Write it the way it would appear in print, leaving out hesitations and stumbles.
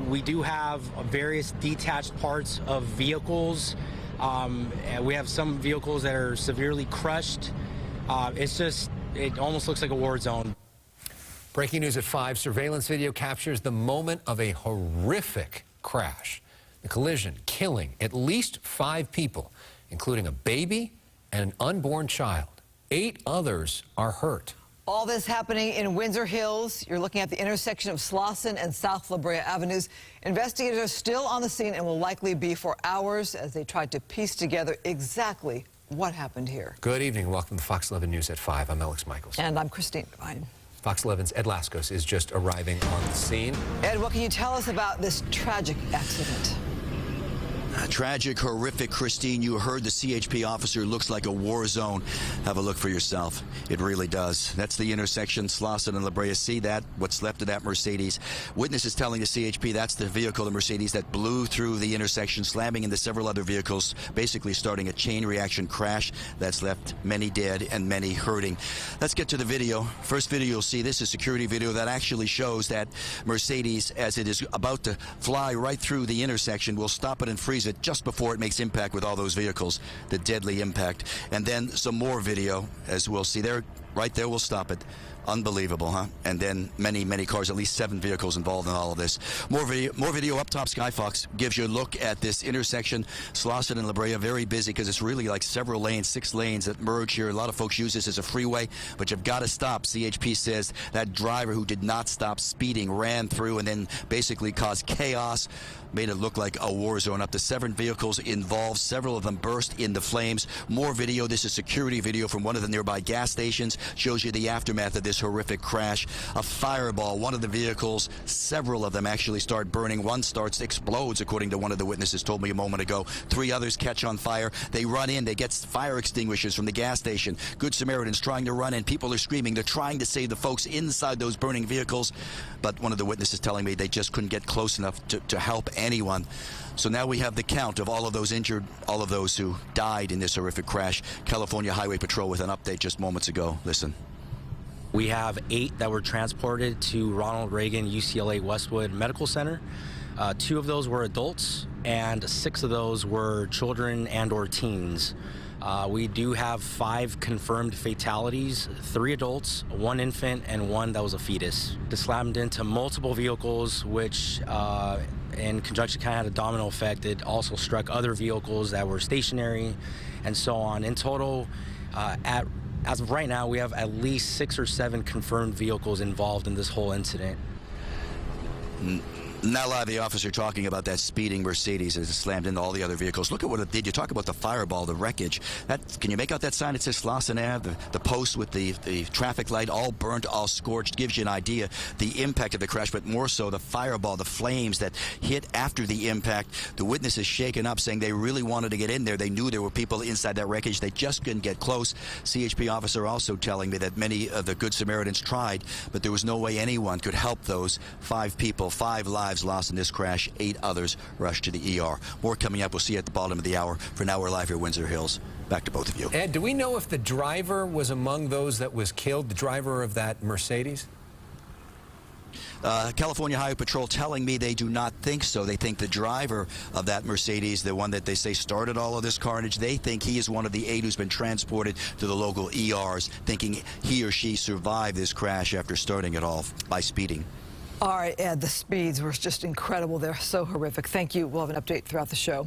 We do have various detached parts of vehicles. And we have some vehicles that are severely crushed. It almost looks like a war zone. Breaking news at 5. Surveillance video captures the moment of a horrific crash. The collision killing at least 5 people, including a baby and an unborn child. 8 others are hurt. All this happening in Windsor Hills. You're looking at the intersection of Slauson and South La Brea Avenues. Investigators are still on the scene and will likely be for hours as they try to piece together exactly what happened here. Good evening. Welcome to Fox 11 News at 5. I'm Alex Michaels. And I'm Christine Devine. Fox 11's Ed Laskos is just arriving on the scene. Ed, what can you tell us about this tragic accident? Tragic, horrific, Christine. You heard the CHP officer. Looks like a war zone. Have a look for yourself. It really does. That's the intersection, Slauson and La Brea. See that? What's left of that Mercedes. Witnesses telling the CHP that's the vehicle, the Mercedes, that blew through the intersection, slamming into several other vehicles, basically starting a chain reaction crash that's left many dead and many hurting. Let's get to the video. First video you'll see, this is security video that actually shows that Mercedes, as it is about to fly right through the intersection, will stop it and freeze it just before it makes impact with all those vehicles, the deadly impact. And then some more video, as we'll see there, right there, we'll stop it. Unbelievable, huh? And then many, many cars, at least 7 vehicles involved in all of this. More video up top. Skyfox gives you a look at this intersection, Slauson and La Brea. Very busy because it's really like several lanes, 6 lanes that merge here. A lot of folks use this as a freeway, but you've got to stop. CHP says that driver who did not stop speeding ran through and then basically caused chaos, made it look like a war zone. Up to 7 vehicles involved. Several of them burst into flames. More video. This is security video from one of the nearby gas stations. Shows you the aftermath of this horrific crash. A fireball. One of the vehicles, several of them actually start burning. One explodes, according to one of the witnesses told me a moment ago. 3 others catch on fire. They run in. They get fire extinguishers from the gas station. Good Samaritans trying to run in. People are screaming. They're trying to save the folks inside those burning vehicles. But one of the witnesses telling me they just couldn't get close enough to help anyone. So now we have the count of all of those injured, all of those who died in this horrific crash. California Highway Patrol with an update just moments ago. Listen. We have 8 that were transported to Ronald Reagan UCLA Westwood Medical Center. 2 of those were adults, and 6 of those were children and or teens. We do have 5 confirmed fatalities, 3 adults, 1 infant, and 1 that was a fetus. It slammed into multiple vehicles, which in conjunction kind of had a domino effect. It also struck other vehicles that were stationary and so on. In total, as of right now, we have at least 6 or 7 confirmed vehicles involved in this whole incident. Now live, the officer talking about that speeding Mercedes as it slammed into all the other vehicles. Look at what it did. You talk about the fireball, the wreckage. Can you make out that sign? It says Slauson Ave, the post with the traffic light, all burnt, all scorched. Gives you an idea the impact of the crash, but more so the fireball, the flames that hit after the impact. The witnesses shaken up, saying they really wanted to get in there. They knew there were people inside that wreckage. They just couldn't get close. CHP officer also telling me that many of the Good Samaritans tried, but there was no way anyone could help those 5 people, 5 lives lost in this crash. 8 others rushed to the ER. More coming up. We'll see you at the bottom of the hour. For now, we're live here at Windsor Hills. Back to both of you. Ed, do we know if the driver was among those that was killed, the driver of that Mercedes? California Highway Patrol telling me they do not think so. They think the driver of that Mercedes, the one that they say started all of this carnage, they think he is one of the 8 who's been transported to the local ERs, thinking he or she survived this crash after starting it all by speeding. All right, Ed, the speeds were just incredible. They're so horrific. Thank you. We'll have an update throughout the show.